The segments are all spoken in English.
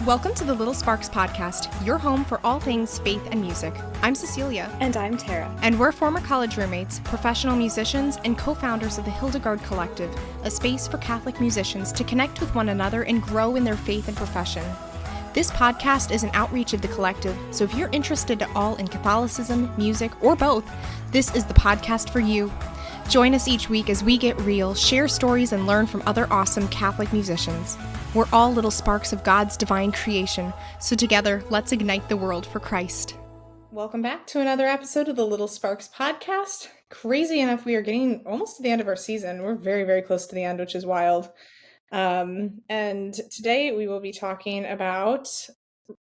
Welcome to the Little Sparks Podcast, your home for all things faith and music. I'm Cecilia. And I'm Tara. And we're former college roommates, professional musicians, and co-founders of the Hildegard Collective, a space for Catholic musicians to connect with one another and grow in their faith and profession. This podcast is an outreach of the collective, so if you're interested at all in Catholicism, music, or both, this is the podcast for you. Join us each week as we get real, share stories, and learn from other awesome Catholic musicians. We're all little sparks of God's divine creation, so together, let's ignite the world for Christ. Welcome back to another episode of the Little Sparks Podcast. Crazy enough, we are getting almost to the end of our season. We're very, very close to the end, which is wild. And today we will be talking about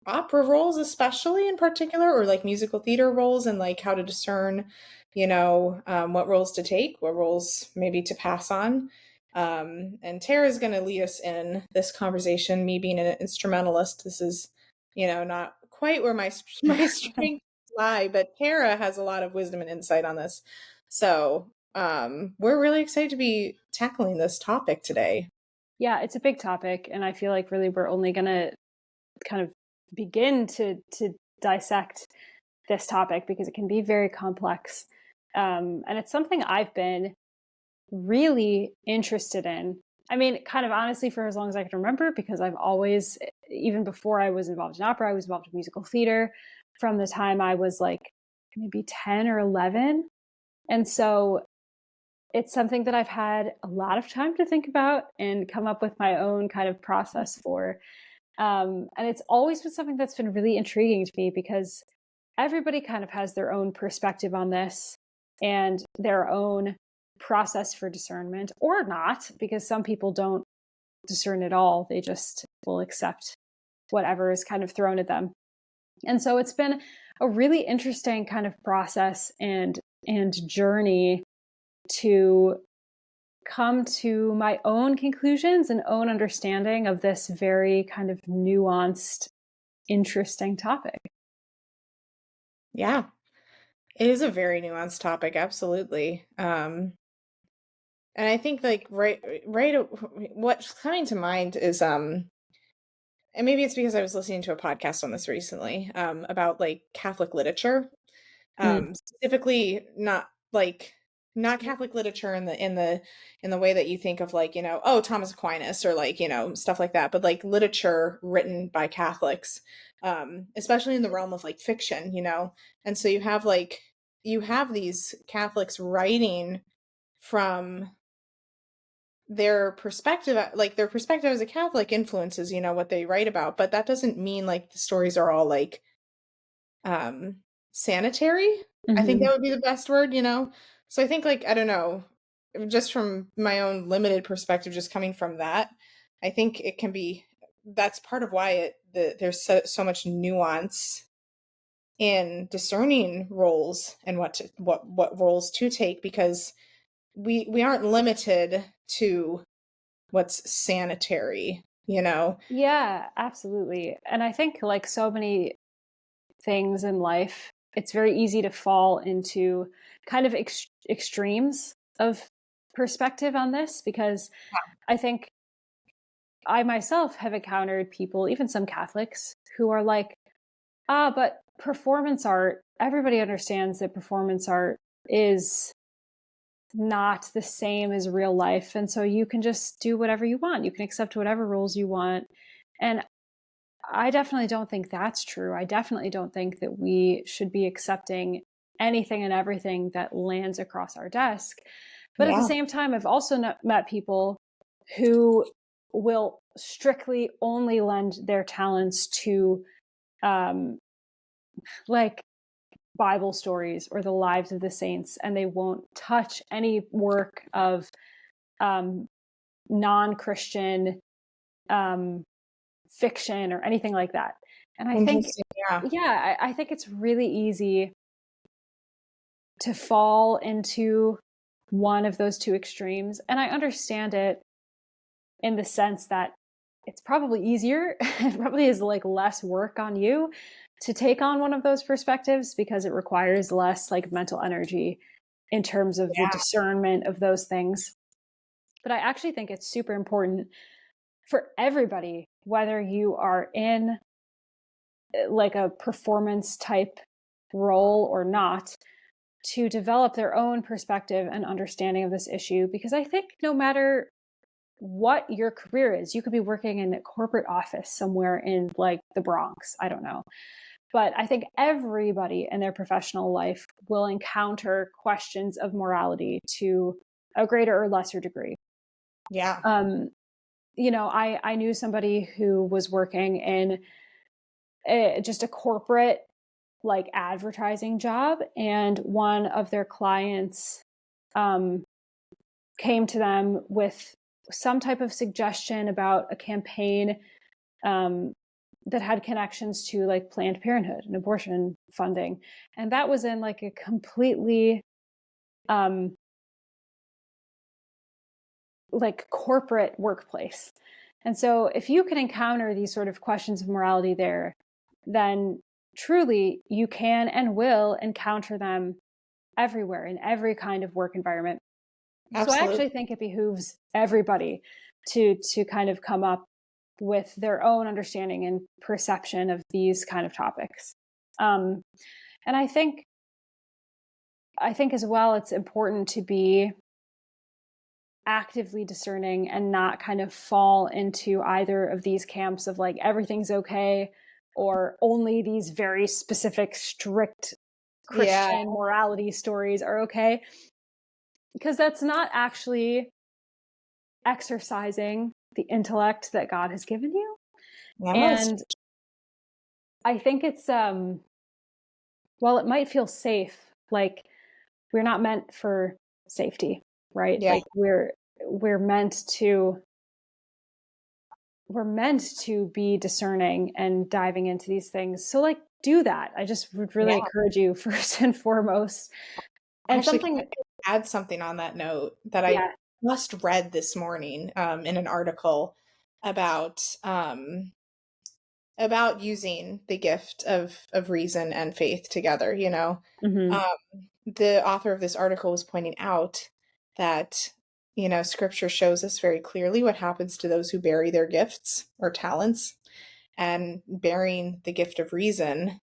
opera roles, especially in particular, or like musical theater roles, and like how to discern, what roles to take, what roles maybe to pass on. And Tara's going to lead us in this conversation, me being an instrumentalist. This is, not quite where my strengths lie, but Tara has a lot of wisdom and insight on this. So we're really excited to be tackling this topic today. Yeah, it's a big topic, and I feel like really we're only going to kind of begin to dissect this topic because it can be very complex. And it's something I've been really interested in. I mean, kind of honestly, for as long as I can remember, because I've always, even before I was involved in opera, I was involved in musical theater from the time I was like maybe 10 or 11. And so it's something that I've had a lot of time to think about and come up with my own kind of process for. And it's always been something that's been really intriguing to me because everybody kind of has their own perspective on this and their own process for discernment, or not, because some people don't discern at all. They just will accept whatever is kind of thrown at them. And so it's been a really interesting kind of process and journey to come to my own conclusions and own understanding of this very kind of nuanced, interesting topic. Yeah, it is a very nuanced topic. Absolutely. And I think like right, what's coming to mind is, and maybe it's because I was listening to a podcast on this recently, about like Catholic literature, specifically not Catholic literature in the way that you think of like, Thomas Aquinas or like, stuff like that, but like literature written by Catholics, especially in the realm of like fiction, and so you have these Catholics writing from their perspective as a Catholic influences, what they write about, but that doesn't mean like the stories are all like sanitary. I think that would be the best word, so I think like, I don't know, just from my own limited perspective, just coming from that, I think it can be, that's part of why there's so much nuance in discerning roles and what roles to take, because we aren't limited to what's sanitary, Yeah, absolutely. And I think like so many things in life, it's very easy to fall into kind of extremes of perspective on this, because I think I myself have encountered people, even some Catholics, who are like, but performance art, everybody understands that performance art is not the same as real life. And so you can just do whatever you want. You can accept whatever roles you want. And I definitely don't think that's true. I definitely don't think that we should be accepting anything and everything that lands across our desk. But at the same time, I've also met people who will strictly only lend their talents to like Bible stories or the lives of the saints, and they won't touch any work of non-Christian fiction or anything like that. And I think, I think it's really easy to fall into one of those two extremes. And I understand it in the sense that it's probably easier, it probably is like less work on you to take on one of those perspectives because it requires less like mental energy in terms of the discernment of those things. But I actually think it's super important for everybody whether you are in like a performance type role or not, to develop their own perspective and understanding of this issue. Because I think no matter what your career is, you could be working in a corporate office somewhere in like the Bronx, I don't know. But I think everybody in their professional life will encounter questions of morality to a greater or lesser degree. Yeah. You know, I knew somebody who was working in just a corporate like advertising job, and one of their clients came to them with some type of suggestion about a campaign that had connections to like Planned Parenthood and abortion funding. And that was in like a completely like corporate workplace. And so if you can encounter these sort of questions of morality there, then truly you can and will encounter them everywhere in every kind of work environment. Absolutely. So I actually think it behooves everybody to kind of come up with their own understanding and perception of these kind of topics. And I think as well, it's important to be actively discerning and not kind of fall into either of these camps of like everything's okay or only these very specific, strict Christian morality stories are okay. Because that's not actually exercising the intellect that God has given you. And I think it's while it might feel safe, like we're not meant for safety, right? Yeah. Like we're meant to be discerning and diving into these things. So like do that. I just would really encourage you first and foremost. And actually, something can I add something on that note that I just read this morning in an article about using the gift of reason and faith together, you know. The author of this article was pointing out that, you know, scripture shows us very clearly what happens to those who bury their gifts or talents, and bearing the gift of reason.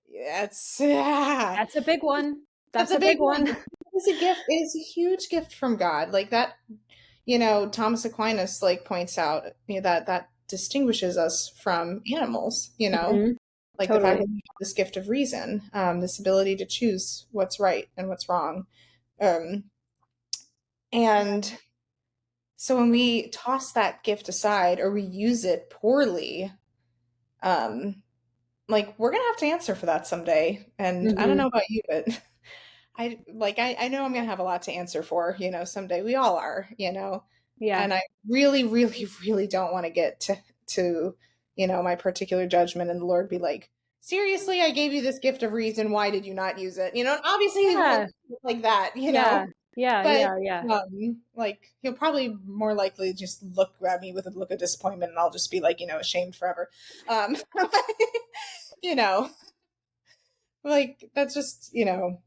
That's a big one. That's a big one. It's a gift. It is a huge gift from God. Like that, you know, Thomas Aquinas like points out, you know, that distinguishes us from animals, you know, like the fact that we have this gift of reason, this ability to choose what's right and what's wrong. And so when we toss that gift aside or we use it poorly, like we're gonna have to answer for that someday. And I don't know about you, but I know I'm gonna have a lot to answer for, you know, someday. We all are, you know. Yeah. And I really, really, really don't want to get to, you know, my particular judgment and the Lord be like, seriously, I gave you this gift of reason. Why did you not use it? You know, obviously he's like that, you know. Like he'll probably more likely just look at me with a look of disappointment and I'll just be like, you know, ashamed forever. You know, like that's just, you know,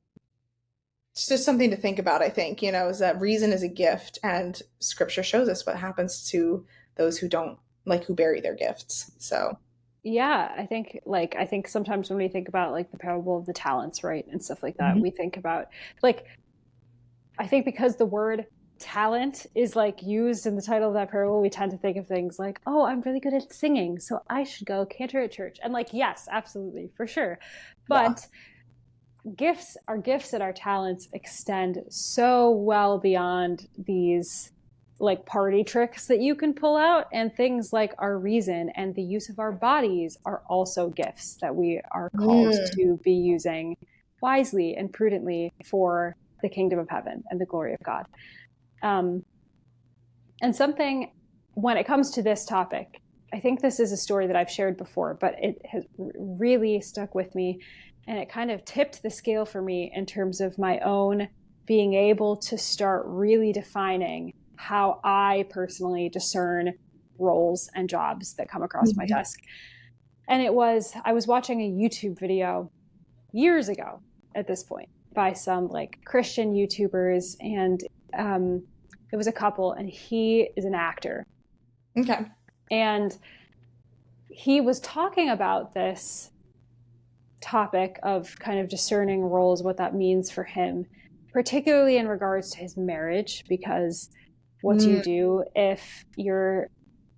it's just something to think about, I think, you know, is that reason is a gift, and scripture shows us what happens to those who don't, like, who bury their gifts. So yeah, I think sometimes when we think about like the parable of the talents, right, and stuff like that, we think about like, I think because the word talent is like used in the title of that parable, we tend to think of things like, oh, I'm really good at singing, so I should go cantor at church. And like, yes, absolutely, for sure. But gifts, our gifts and our talents extend so well beyond these like party tricks that you can pull out, and things like our reason and the use of our bodies are also gifts that we are called to be using wisely and prudently for the kingdom of heaven and the glory of God. And something, when it comes to this topic, I think this is a story that I've shared before, but it has really stuck with me, and it kind of tipped the scale for me in terms of my own being able to start really defining how I personally discern roles and jobs that come across my desk. And I was watching a YouTube video years ago at this point by some like Christian YouTubers, and it was a couple, and he is an actor. Okay. And he was talking about this topic of kind of discerning roles, what that means for him, particularly in regards to his marriage, because what do you do if you're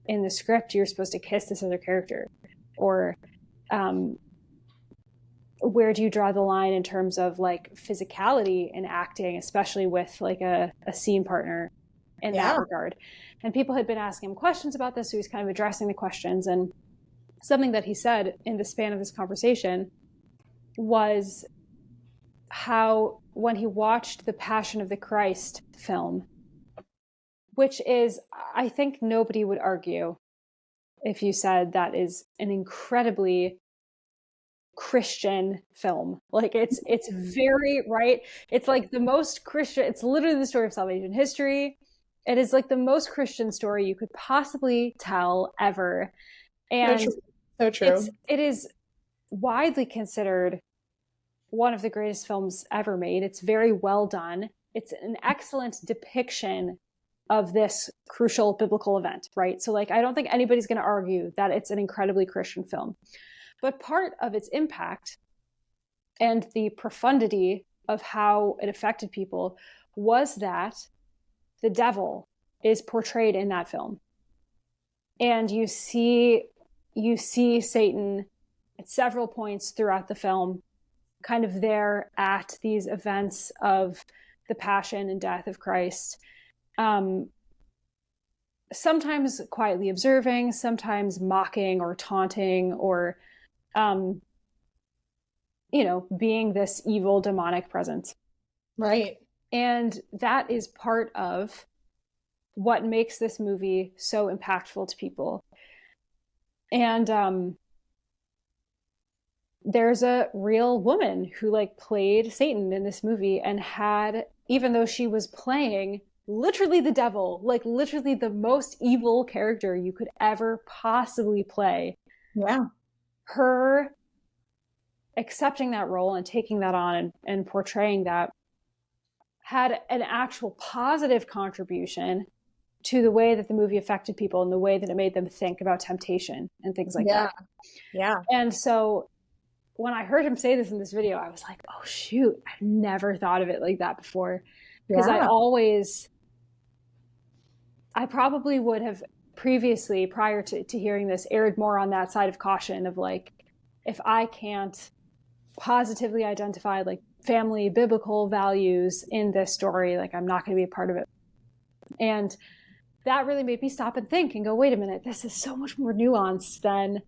in the script, you're supposed to kiss this other character? Or where do you draw the line in terms of like physicality in acting, especially with like a scene partner in that regard? And people had been asking him questions about this, so he's kind of addressing the questions. And something that he said in the span of this conversation was how when he watched the Passion of the Christ film, which is, I think nobody would argue if you said that is an incredibly Christian film. Like it's very, right? It's like the most Christian, it's literally the story of salvation history. It is like the most Christian story you could possibly tell ever. And so true. It is widely considered one of the greatest films ever made. It's very well done. It's an excellent depiction of this crucial biblical event, right? So like, I don't think anybody's going to argue that it's an incredibly Christian film. But part of its impact and the profundity of how it affected people was that the devil is portrayed in that film. And you see Satan at several points throughout the film, kind of there at these events of the passion and death of Christ. Sometimes quietly observing, sometimes mocking or taunting or, being this evil demonic presence. Right. And that is part of what makes this movie so impactful to people. And there's a real woman who like played Satan in this movie and had, even though she was playing literally the devil, like literally the most evil character you could ever possibly play. Yeah. Her accepting that role and taking that on and portraying that had an actual positive contribution to the way that the movie affected people and the way that it made them think about temptation and things like that. Yeah. And so when I heard him say this in this video, I was like, oh shoot, I've never thought of it like that before. Because I probably would have previously, prior to hearing this, erred more on that side of caution of like, if I can't positively identify like family biblical values in this story, like I'm not going to be a part of it. And that really made me stop and think and go, wait a minute, this is so much more nuanced than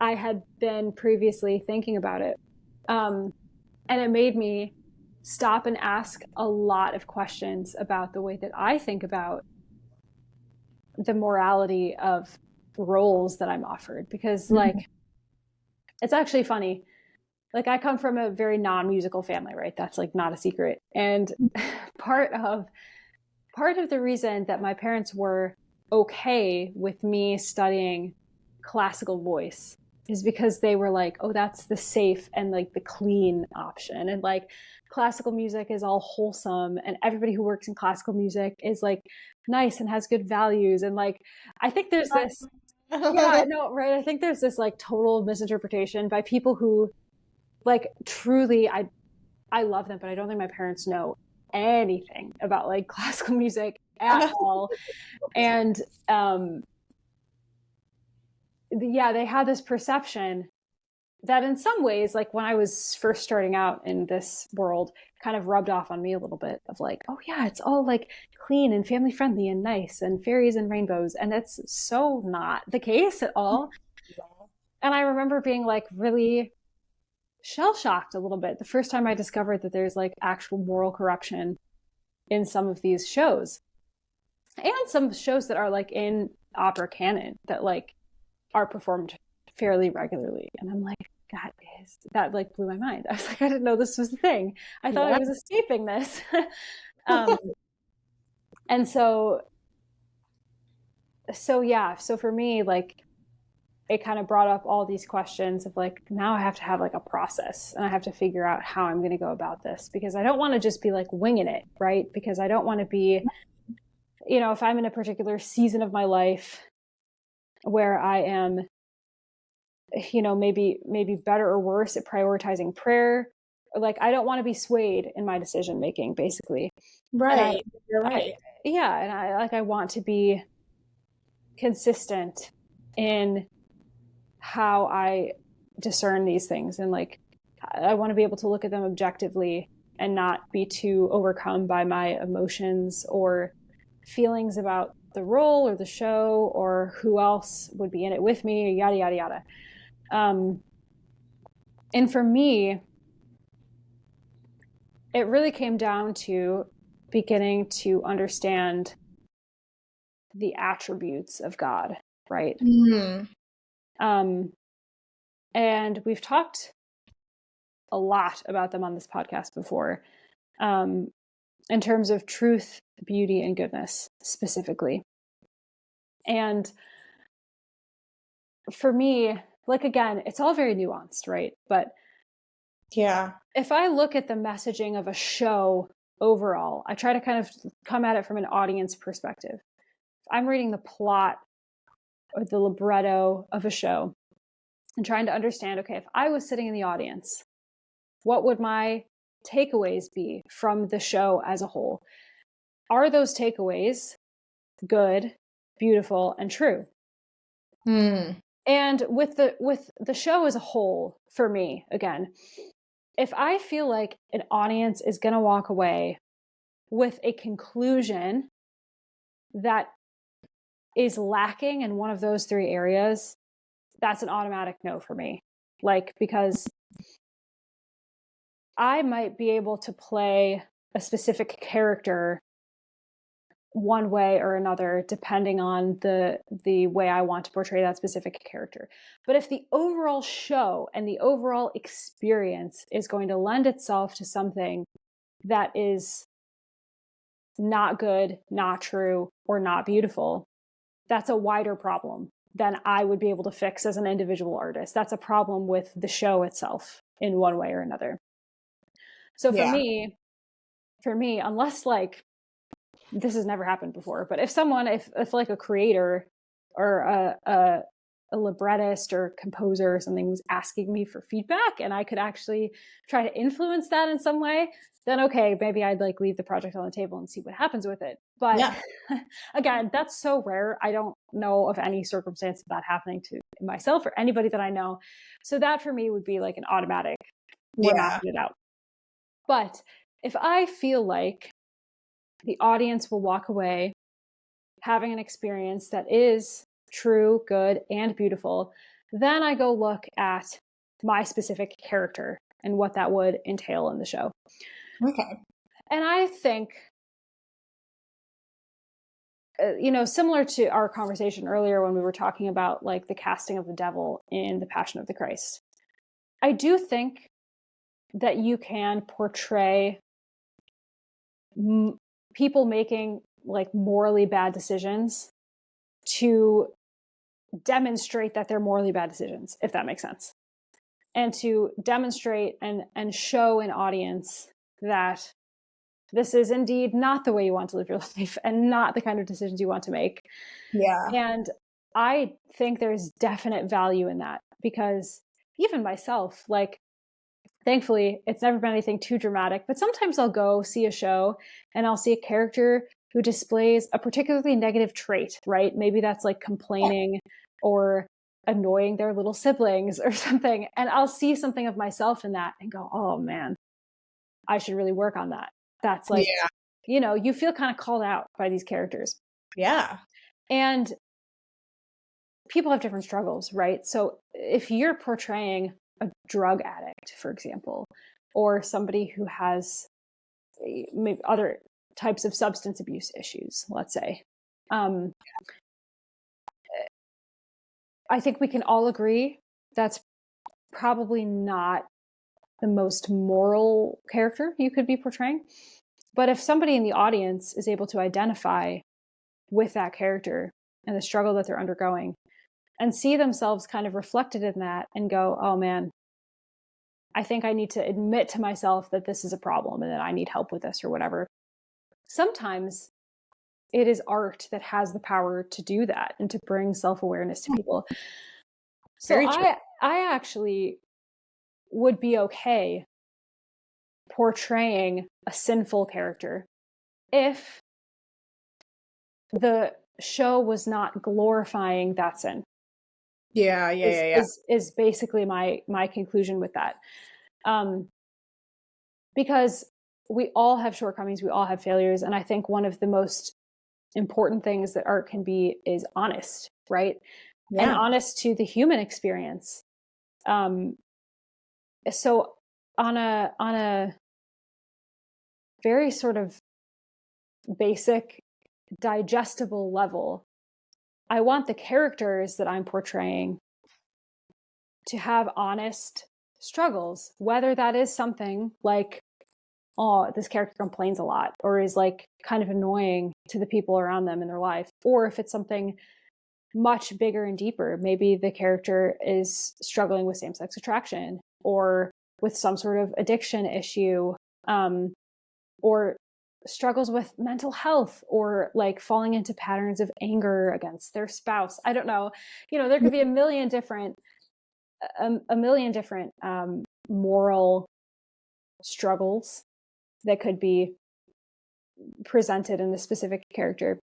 I had been previously thinking about it. And it made me stop and ask a lot of questions about the way that I think about the morality of roles that I'm offered. Because like, it's actually funny. Like I come from a very non-musical family, right? That's like not a secret. And part of the reason that my parents were okay with me studying classical voice is because they were like, oh, that's the safe and like the clean option. And like classical music is all wholesome and everybody who works in classical music is like nice and has good values. And like, I think there's this, yeah, no, right. I think there's this like total misinterpretation by people who like truly, I love them, but I don't think my parents know anything about like classical music at all. And they had this perception that in some ways, like when I was first starting out in this world, kind of rubbed off on me a little bit of like, oh yeah, it's all like clean and family friendly and nice and fairies and rainbows. And it's so not the case at all. And I remember being like really shell-shocked a little bit the first time I discovered that there's like actual moral corruption in some of these shows, and some shows that are like in opera canon that like are performed fairly regularly. And I'm like, that like blew my mind. I was like, I didn't know this was the thing. I thought I was escaping this. And so for me, like it kind of brought up all these questions of like, now I have to have like a process and I have to figure out how I'm going to go about this, because I don't want to just be like winging it, right? Because I don't want to be, if I'm in a particular season of my life where I am, maybe better or worse at prioritizing prayer. Like, I don't want to be swayed in my decision making, basically. Right. You're I right. yeah, and I want to be consistent in how I discern these things, and like, I want to be able to look at them objectively and not be too overcome by my emotions or feelings about the role or the show or who else would be in it with me, yada yada yada. And for me, it really came down to beginning to understand the attributes of God, right? And we've talked a lot about them on this podcast before, in terms of truth, beauty, and goodness specifically. And for me, like, again, it's all very nuanced, right? But yeah, if I look at the messaging of a show overall, I try to kind of come at it from an audience perspective. If I'm reading the plot or the libretto of a show and trying to understand, okay, if I was sitting in the audience, what would my takeaways be from the show as a whole? Are those takeaways good, beautiful, and true? And with the show as a whole, for me, again, if I feel like an audience is going to walk away with a conclusion that is lacking in one of those three areas, that's an automatic no for me. Like, because I might be able to play a specific character one way or another, depending on the way I want to portray that specific character. But if the overall show and the overall experience is going to lend itself to something that is not good, not true, or not beautiful, that's a wider problem than I would be able to fix as an individual artist. That's a problem with the show itself in one way or another. So for me, unless, like, this has never happened before, but if like a creator or a librettist or composer or something was asking me for feedback and I could actually try to influence that in some way, then okay, maybe I'd like leave the project on the table and see what happens with it. But again, that's so rare. I don't know of any circumstance of that happening to myself or anybody that I know. So that for me would be like an automatic, we're knocking it out. But if I feel like the audience will walk away having an experience that is true, good, and beautiful, then I go look at my specific character and what that would entail in the show. Okay. And I think, similar to our conversation earlier when we were talking about like the casting of the devil in The Passion of the Christ, I do think that you can portray people making like morally bad decisions to demonstrate that they're morally bad decisions, if that makes sense. And to demonstrate and show an audience that this is indeed not the way you want to live your life and not the kind of decisions you want to make. Yeah. And I think there's definite value in that, because even myself, like, thankfully, it's never been anything too dramatic, but sometimes I'll go see a show and I'll see a character who displays a particularly negative trait, right? Maybe that's like complaining or annoying their little siblings or something. And I'll see something of myself in that and go, oh man, I should really work on that. That's like, you feel kind of called out by these characters. Yeah. And people have different struggles, right? So if you're portraying a drug addict, for example, or somebody who has maybe other types of substance abuse issues, let's say, I think we can all agree that's probably not the most moral character you could be portraying. But if somebody in the audience is able to identify with that character and the struggle that they're undergoing and see themselves kind of reflected in that and go, oh man, I think I need to admit to myself that this is a problem and that I need help with this or whatever. Sometimes it is art that has the power to do that and to bring self-awareness to people. So Very true. I actually would be okay portraying a sinful character if the show was not glorifying that sin. Yeah. Is basically my conclusion with that. Because we all have shortcomings, we all have failures, and I think one of the most important things that art can be is honest, right? And Yeah. honest to the human experience. So on a very sort of basic, digestible level, I want the characters that I'm portraying to have honest struggles, whether that is something like, oh, this character complains a lot or is like kind of annoying to the people around them in their life, or if it's something much bigger and deeper. Maybe the character is struggling with same-sex attraction or with some sort of addiction issue, or struggles with mental health, or like falling into patterns of anger against their spouse. I don't know. There could be a million different moral struggles that could be presented in a specific character.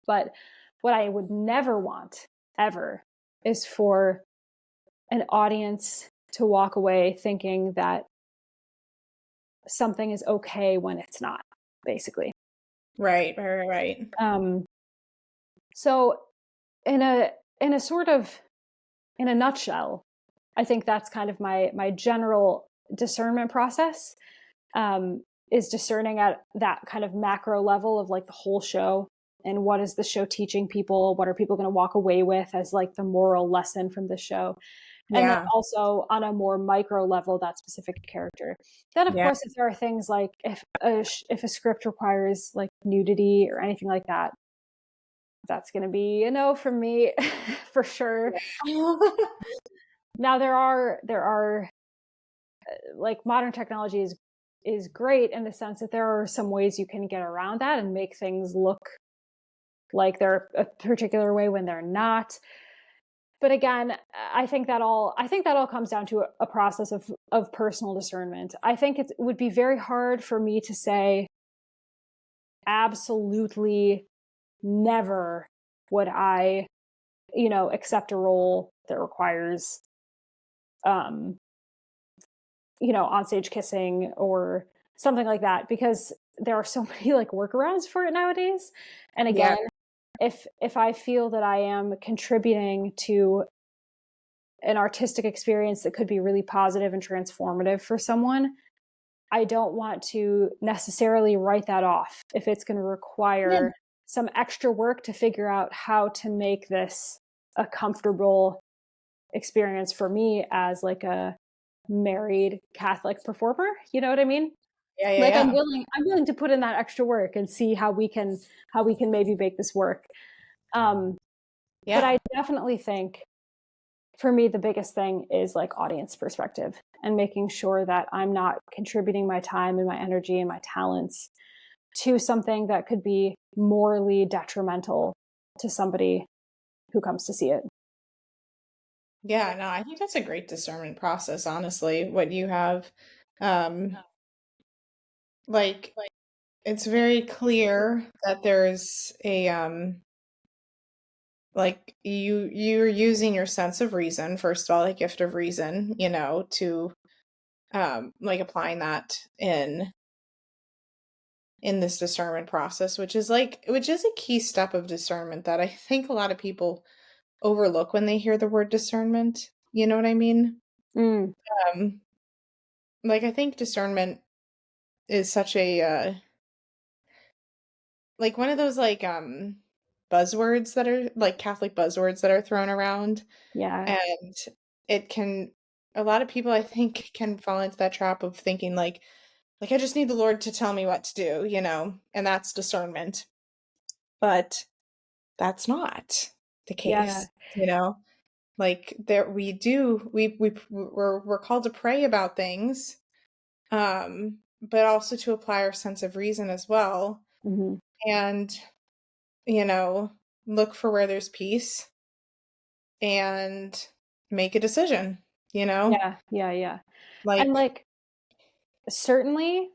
But what I would never want ever is for an audience to walk away thinking that something is okay when it's not, basically. Right. So in a nutshell, I think that's kind of my general discernment process, is discerning at that kind of macro level of like the whole show, and what is the show teaching people? What are people going to walk away with as like the moral lesson from the show? And then also on a more micro level, that specific character. Then, of course, if there are things like if a script requires like nudity or anything like that, that's going to be a no from me for sure. Now there are like modern technology is great in the sense that there are some ways you can get around that and make things look like they're a particular way when they're not. But again, I think that all comes down to a process of personal discernment. I think it would be very hard for me to say absolutely never would I, accept a role that requires, onstage kissing or something like that, because there are so many like workarounds for it nowadays. And again, if I feel that I am contributing to an artistic experience that could be really positive and transformative for someone, I don't want to necessarily write that off if it's going to require some extra work to figure out how to make this a comfortable experience for me as like a married Catholic performer. You know what I mean? I'm willing to put in that extra work and see how we can maybe make this work. But I definitely think for me, the biggest thing is like audience perspective and making sure that I'm not contributing my time and my energy and my talents to something that could be morally detrimental to somebody who comes to see it. Yeah, no, I think that's a great discernment process, honestly. What you have, like, it's very clear that there's a, like you're using your sense of reason, first of all, like gift of reason, to, like applying that in this discernment process, which is a key step of discernment that I think a lot of people overlook when they hear the word discernment. You know what I mean? Like I think discernment is such a like one of those like buzzwords that are like Catholic buzzwords that are thrown around. Yeah. And a lot of people I think can fall into that trap of thinking like I just need the Lord to tell me what to do, and that's discernment. But that's not the case, like there we're called to pray about things, but also to apply our sense of reason as well. Mm-hmm. And look for where there's peace and make a decision, Yeah. And like, certainly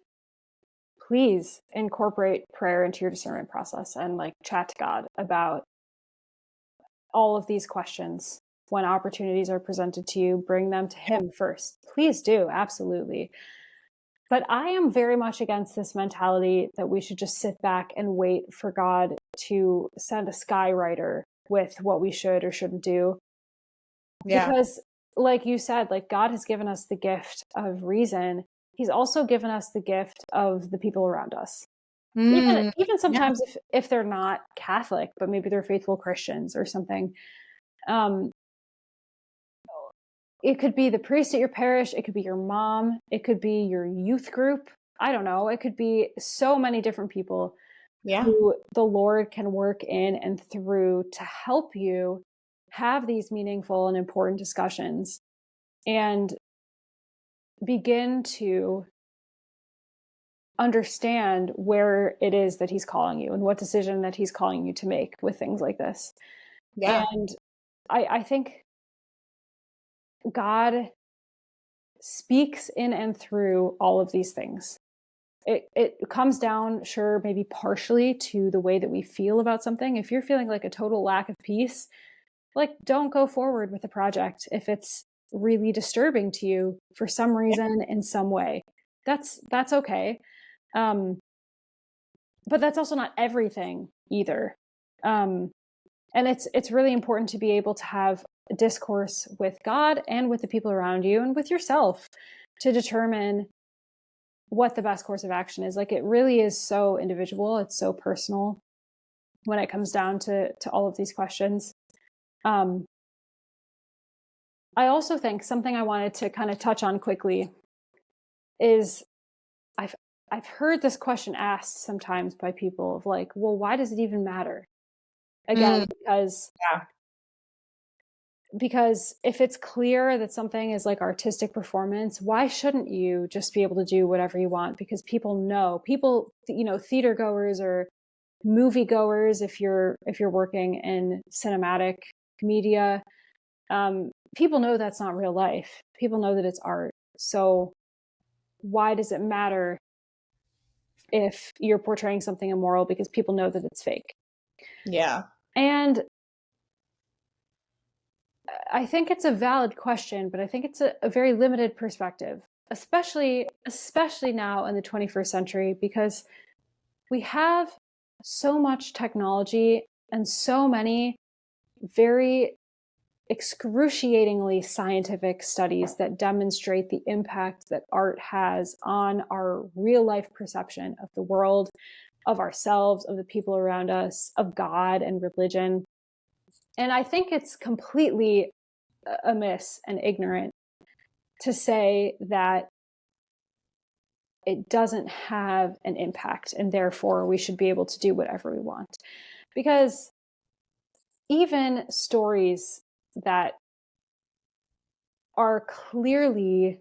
please incorporate prayer into your discernment process and chat to God about all of these questions. When opportunities are presented to you, bring them to him first. Please do. Absolutely. But I am very much against this mentality that we should just sit back and wait for God to send a skywriter with what we should or shouldn't do. yeah. Because like you said, God has given us the gift of reason. He's also given us the gift of the people around us. Even sometimes if they're not Catholic, but maybe they're faithful Christians or something. It could be the priest at your parish. It could be your mom. It could be your youth group. I don't know. It could be so many different people who the Lord can work in and through to help you have these meaningful and important discussions and begin to understand where it is that he's calling you and what decision that he's calling you to make with things like this. Yeah. And I think God speaks in and through all of these things. It comes down, sure, maybe partially to the way that we feel about something. If you're feeling like a total lack of peace, don't go forward with the project if it's really disturbing to you for some reason in some way. That's okay. But that's also not everything either. And it's really important to be able to have a discourse with God and with the people around you and with yourself to determine what the best course of action is. It really is so individual. It's so personal when it comes down to all of these questions. I also think something I wanted to kind of touch on quickly is I've heard this question asked sometimes by people of well, why does it even matter? Again, because if it's clear that something is artistic performance, why shouldn't you just be able to do whatever you want? Because people, theater goers or movie goers, if you're working in cinematic media, people know that's not real life. People know that it's art. So why does it matter if you're portraying something immoral? Because people know that it's fake. Yeah. And I think it's a valid question, but I think it's a very limited perspective, especially now in the 21st century, because we have so much technology and so many very excruciatingly scientific studies that demonstrate the impact that art has on our real life perception of the world, of ourselves, of the people around us, of God and religion. And I think it's completely amiss and ignorant to say that it doesn't have an impact and therefore we should be able to do whatever we want. Because even stories that are clearly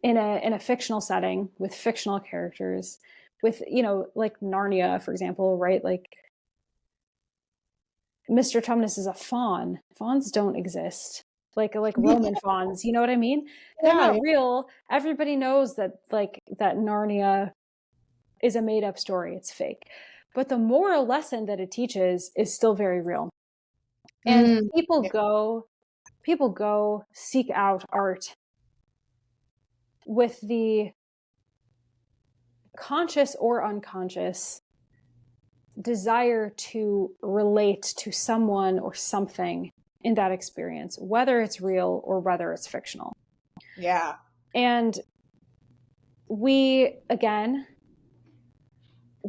in a fictional setting with fictional characters, with Narnia, for example, right? Mr. Tumnus is a faun. Fawns don't exist. Like Roman fawns, you know what I mean? They're not real. Everybody knows that that Narnia is a made up story. It's fake. But the moral lesson that it teaches is still very real. And people go seek out art with the conscious or unconscious desire to relate to someone or something in that experience, whether it's real or whether it's fictional. Yeah. And we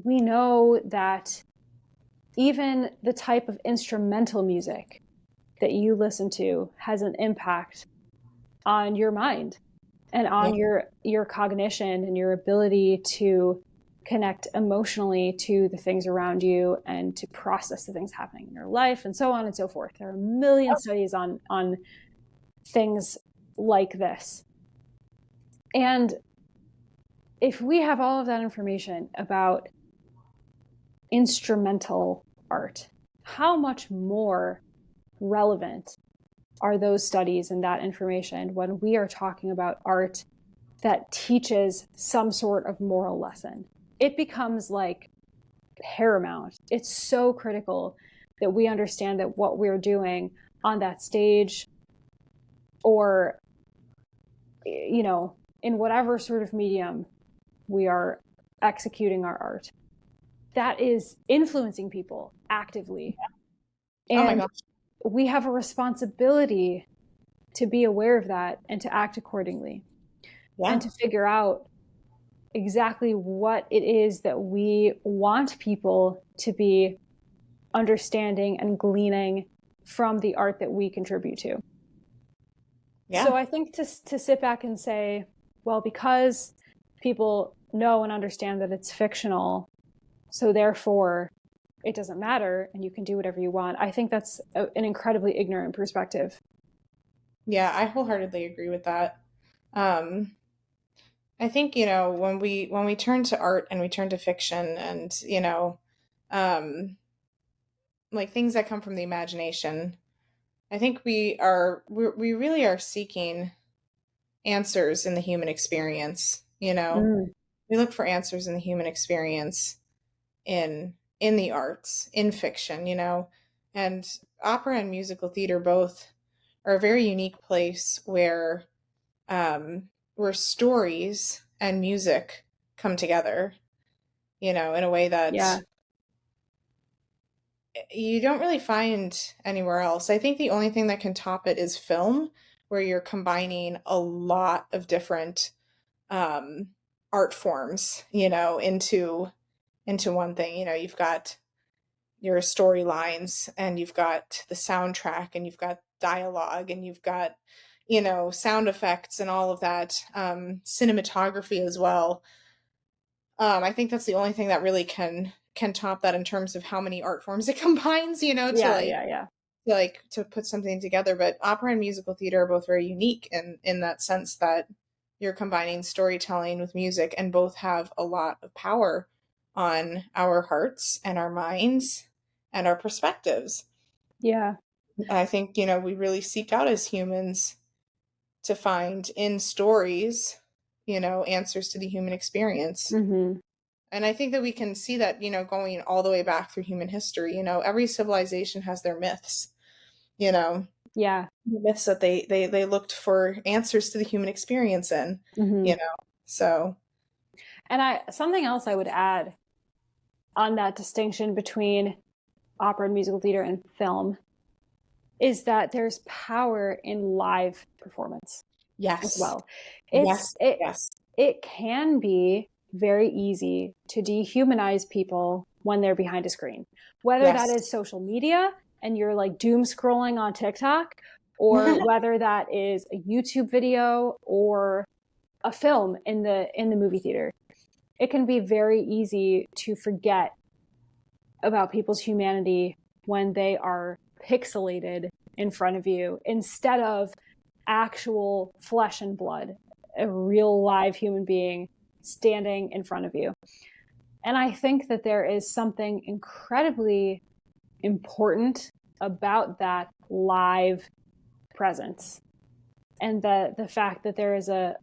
know that even the type of instrumental music that you listen to has an impact on your mind and on your cognition and your ability to connect emotionally to the things around you and to process the things happening in your life and so on and so forth. There are a million studies on things like this. And if we have all of that information about instrumental art, how much more relevant are those studies and that information when we are talking about art that teaches some sort of moral lesson? It becomes like paramount. It's so critical that we understand that what we're doing on that stage, or, you know, in whatever sort of medium we are executing our art, that is influencing people actively. Oh my And gosh. we have a responsibility to be aware of that and to act accordingly, Yeah. and to figure out exactly what it is that we want people to be understanding and gleaning from the art that we contribute to. Yeah. So I think to sit back and say, well, because people know and understand that it's fictional, so therefore it doesn't matter and you can do whatever you want, I think that's an incredibly ignorant perspective. Yeah, I wholeheartedly agree with that. I think, when we turn to art and we turn to fiction and, um, like things that come from the imagination, I think we really are seeking answers in the human experience. Mm, We look for answers in the human experience in the arts, in fiction, and opera and musical theater both are a very unique place where stories and music come together, in a way yeah. that you don't really find anywhere else. I think the only thing that can top it is film, where you're combining a lot of different um, art forms, into one thing. You've got your storylines, and you've got the soundtrack, and you've got dialogue, and you've got sound effects and all of that, cinematography as well. I think that's the only thing that really can top that in terms of how many art forms it combines, to Yeah, like yeah, yeah. to put something together. But opera and musical theater are both very unique in that sense that you're combining storytelling with music, and both have a lot of power on our hearts and our minds and our perspectives. Yeah. I think, we really seek out as humans to find in stories, answers to the human experience. Mm-hmm. And I think that we can see that, going all the way back through human history. Every civilization has their myths, Yeah. the myths that they looked for answers to the human experience in, Mm-hmm. So. And something else I would add on that distinction between opera and musical theater and film is that there's power in live performance as Yes. well. Yes. Yes. It can be very easy to dehumanize people when they're behind a screen, whether Yes. that is social media and you're like doom scrolling on TikTok, or whether that is a YouTube video or a film in the movie theater. It can be very easy to forget about people's humanity when they are pixelated in front of you instead of actual flesh and blood, a real live human being standing in front of you. And I think that there is something incredibly important about that live presence, and the fact that there is a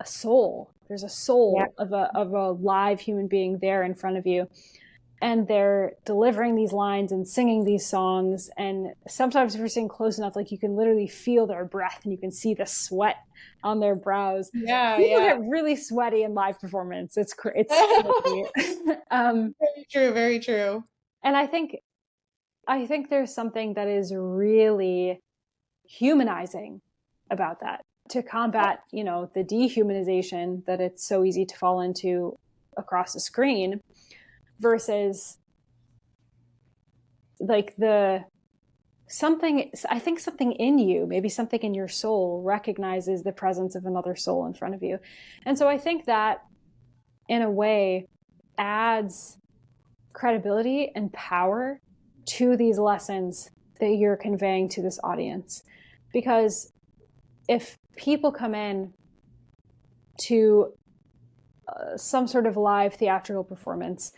soul. There's a soul of a live human being there in front of you, and they're delivering these lines and singing these songs. And sometimes if you're sitting close enough, like you can literally feel their breath and you can see the sweat on their brows. Yeah, People yeah. get really sweaty in live performance. It's crazy. Very true. Very true. And I think there's something that is really humanizing about that, to combat, the dehumanization that it's so easy to fall into across the screen, versus like something in you, maybe something in your soul recognizes the presence of another soul in front of you. And so I think that in a way adds credibility and power to these lessons that you're conveying to this audience. Because if people come in to some sort of live theatrical performance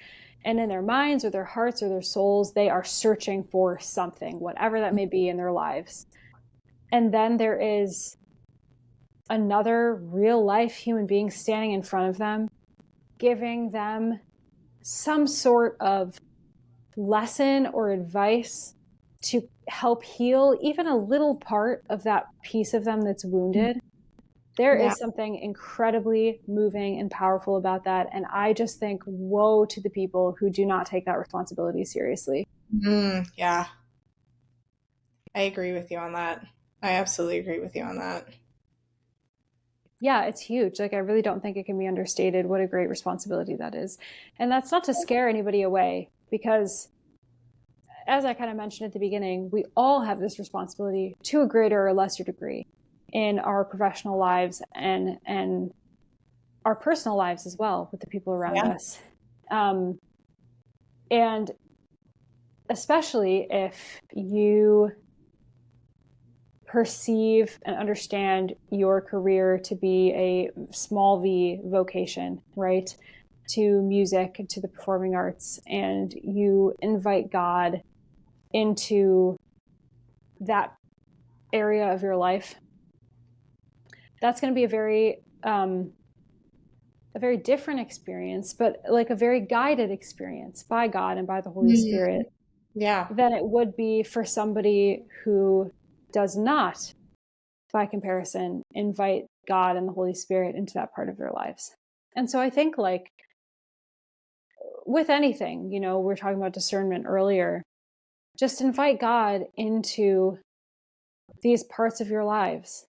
And in their minds or their hearts or their souls, they are searching for something, whatever that may be in their lives. And then there is another real life human being standing in front of them, giving them some sort of lesson or advice to help heal even a little part of that piece of them that's wounded. There is something incredibly moving and powerful about that. And I just think, woe to the people who do not take that responsibility seriously. Yeah. I agree with you on that. I absolutely agree with you on that. Yeah, it's huge. Like, I really don't think it can be understated what a great responsibility that is. And that's not to scare anybody away, because as I kind of mentioned at the beginning, we all have this responsibility to a greater or lesser degree in our professional lives and our personal lives as well with the people around us. And especially if you perceive and understand your career to be a small v vocation, right? To music, to the performing arts, and you invite God into that area of your life, that's going to be a very different experience, but like a very guided experience by God and by the Holy Spirit. Yeah. Than it would be for somebody who does not, by comparison, invite God and the Holy Spirit into that part of their lives. And so I think, like, with anything, you know, we're talking about discernment earlier, just invite God into these parts of your lives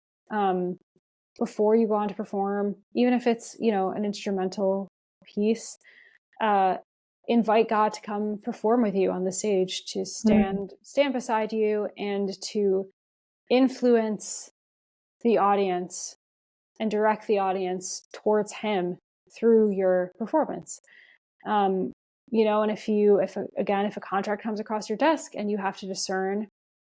before you go on to perform, even if it's, you know, an instrumental piece. Invite God to come perform with you on the stage, to stand beside you and to influence the audience and direct the audience towards Him through your performance. You know, and if a contract comes across your desk and you have to discern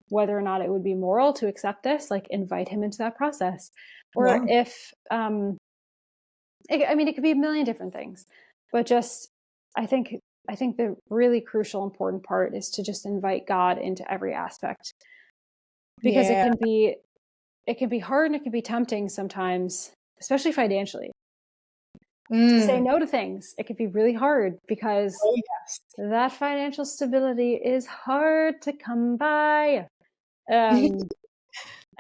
whether or not it would be moral to accept this, like, invite Him into that process. Or if, it could be a million different things, but just, I think the really crucial, important part is to just invite God into every aspect, because it can be hard and it can be tempting sometimes, especially financially, to say no to things. It can be really hard because that financial stability is hard to come by.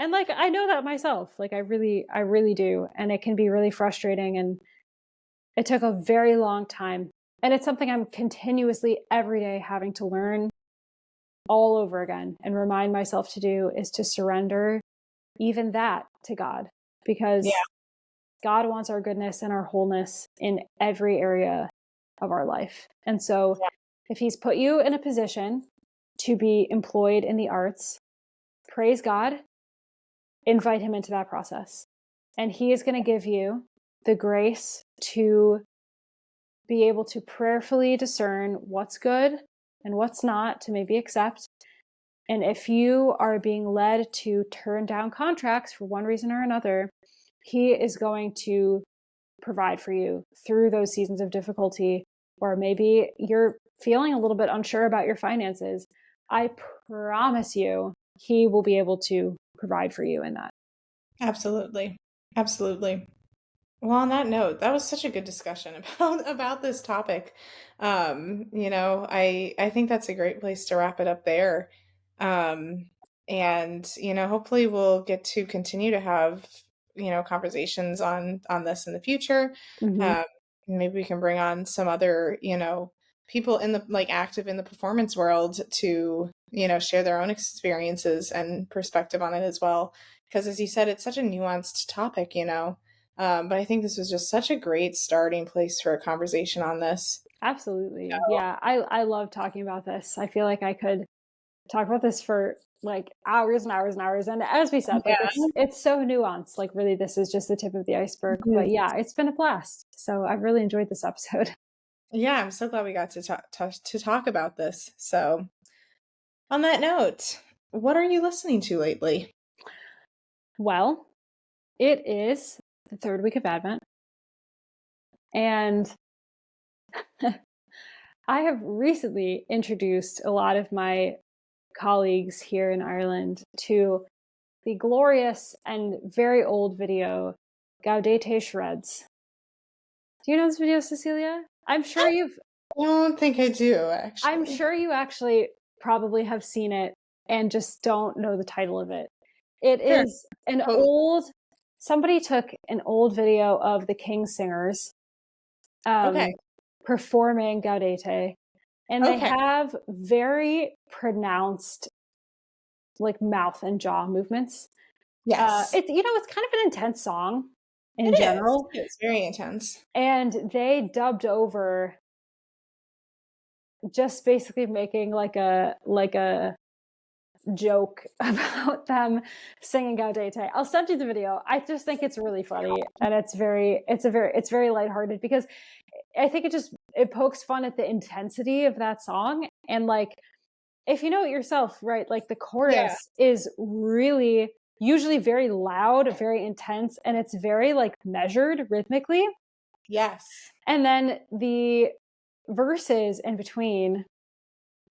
And like, I know that myself, like, I really do. And it can be really frustrating. And it took a very long time. And it's something I'm continuously every day having to learn all over again and remind myself to do, is to surrender even that to God, because God wants our goodness and our wholeness in every area of our life. And so if He's put you in a position to be employed in the arts, praise God, invite Him into that process. And He is going to give you the grace to be able to prayerfully discern what's good and what's not, to maybe accept. And if you are being led to turn down contracts for one reason or another, He is going to provide for you through those seasons of difficulty. Or maybe you're feeling a little bit unsure about your finances. I promise you, He will be able to provide for you in that. Absolutely. Absolutely. Well, on that note, that was such a good discussion about this topic. You know, I think that's a great place to wrap it up there. And you know, hopefully we'll get to continue to have, you know, conversations on this in the future. Maybe we can bring on some other, you know, people in the, like, active in the performance world to, you know, share their own experiences and perspective on it as well. Because as you said, it's such a nuanced topic, you know. But I think this was just such a great starting place for a conversation on this. Absolutely. Yeah. I love talking about this. I feel like I could talk about this for like hours and hours and hours. And as we said, like, it's so nuanced. Like, really, this is just the tip of the iceberg. But yeah, it's been a blast. So I've really enjoyed this episode. Yeah, I'm so glad we got to talk about this. So on that note, what are you listening to lately? Well, it is the third week of Advent. And I have recently introduced a lot of my colleagues here in Ireland to the glorious and very old video, Gaudete Shreds. Do you know this video, Cecilia? I'm sure I don't think I do, actually. I'm sure you actually probably have seen it and just don't know the title of it. It Sure. is an Totally. somebody took an old video of the King Singers Okay. performing Gaudete, and they Okay. have very pronounced like mouth and jaw movements. Yes. It's kind of an intense song in It is. general, It's very intense. and they dubbed over just basically making like a joke about them singing Gaudete. I'll send you the video. I just think it's really funny, and it's very lighthearted because I think it pokes fun at the intensity of that song. And like, if you know it yourself, right, like the Yeah. chorus is really usually very loud, very intense, and it's very like measured rhythmically. Yes. And then the verses in between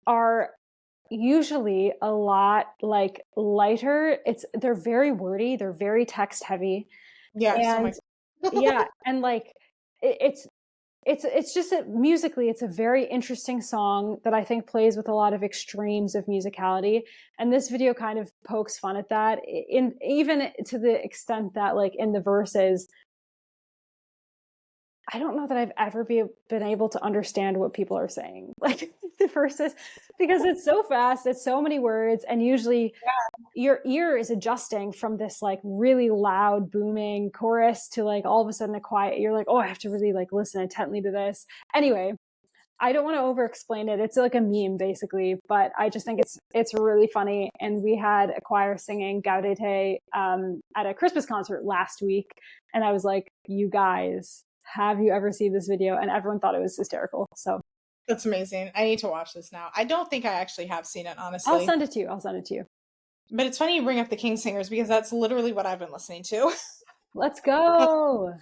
are usually a lot like lighter. They're very wordy, they're very text heavy. Yes. Oh And my God. yeah, and like it's just musically it's a very interesting song that I think plays with a lot of extremes of musicality, and this video kind of pokes fun at that, in even to the extent that like in the verses I don't know that I've ever been able to understand what people are saying, like the verses, because it's so fast, it's so many words, and usually your ear is adjusting from this like really loud booming chorus to like all of a sudden a quiet. You're like, oh, I have to really like listen intently to this. Anyway, I don't want to over explain it. It's like a meme basically, but I just think it's really funny. And we had a choir singing Gaudete at a Christmas concert last week, and I was like, you guys, have you ever seen this video? And everyone thought it was hysterical. So That's amazing. I need to watch this now. I don't think I actually have seen it, I'll honestly. send it to you. I'll send it to you. But it's funny you bring up the King Singers because that's literally what I've been listening to. Let's go.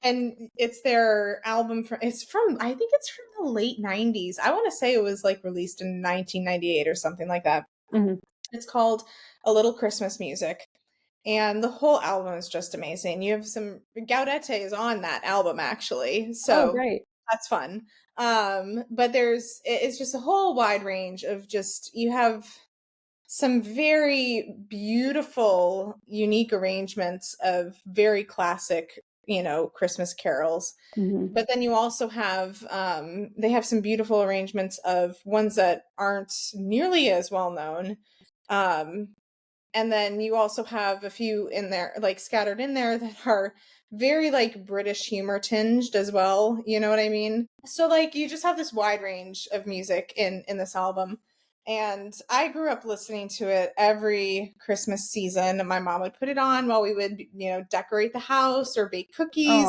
And it's their album I think it's from the late 90s. I want to say it was like released in 1998 or something like that. Mm-hmm. It's called A Little Christmas Music. And the whole album is just amazing. You have some Gaudete is on that album actually. So great. that's fun. But it's just a whole wide range of you have some very beautiful, unique arrangements of very classic, Christmas carols. Mm-hmm. But then you also have, they have some beautiful arrangements of ones that aren't nearly as well known. And then you also have a few in there, like scattered in there, that are very like British humor tinged as well. You know what I mean? So like you just have this wide range of music in this album. And I grew up listening to it every Christmas season. My mom would put it on while we would, decorate the house or bake cookies,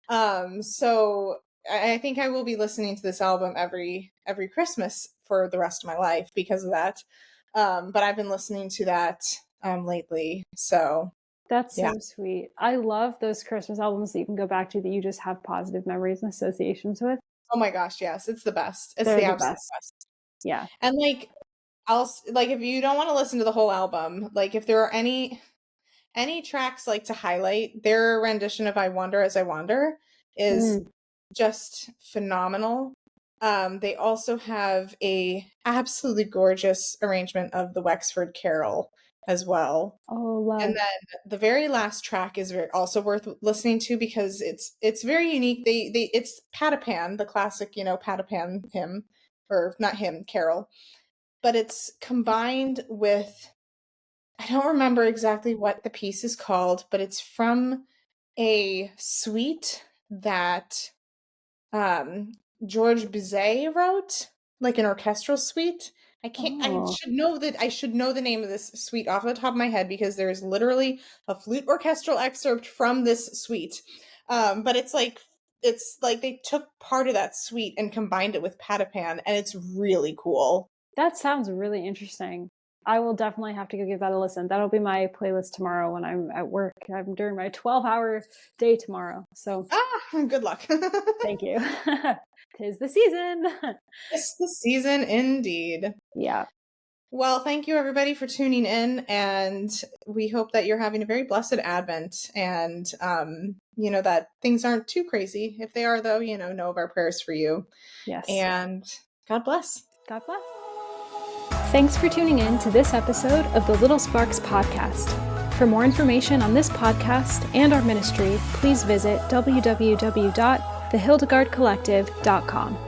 So I think I will be listening to this album every Christmas for the rest of my life because of that. But I've been listening to that lately. So That's yeah. so sweet. I love those Christmas albums that you can go back to that you just have positive memories and associations with. Oh my gosh, yes, it's the best. It's They're the the absolute best. best. Yeah. And like if you don't want to listen to the whole album, like if there are any tracks like to highlight, their rendition of I Wander as I Wander is just phenomenal. They also have a absolutely gorgeous arrangement of the Wexford Carol as well. Oh, love. And then the very last track is also worth listening to because it's very unique. It's Patapan, the classic, Patapan hymn, or not hymn, carol, but it's combined with, I don't remember exactly what the piece is called, but it's from a suite that George Bizet wrote, like an orchestral suite. I should know the name of this suite off the top of my head because there's literally a flute orchestral excerpt from this suite. But it's like they took part of that suite and combined it with Patapan, and it's really cool. That sounds really interesting. I will definitely have to go give that a listen. That'll be my playlist tomorrow when I'm at work. I'm during my 12-hour day tomorrow. So good luck. thank you. 'tis the season. It's the season indeed. Yeah. Well, thank you everybody for tuning in, and we hope that you're having a very blessed Advent, and that things aren't too crazy. If they are, though, know of our prayers for you. Yes. And God bless. God bless. Thanks for tuning in to this episode of the Little Sparks podcast. For more information on this podcast and our ministry, please visit www.thehildegardcollective.com.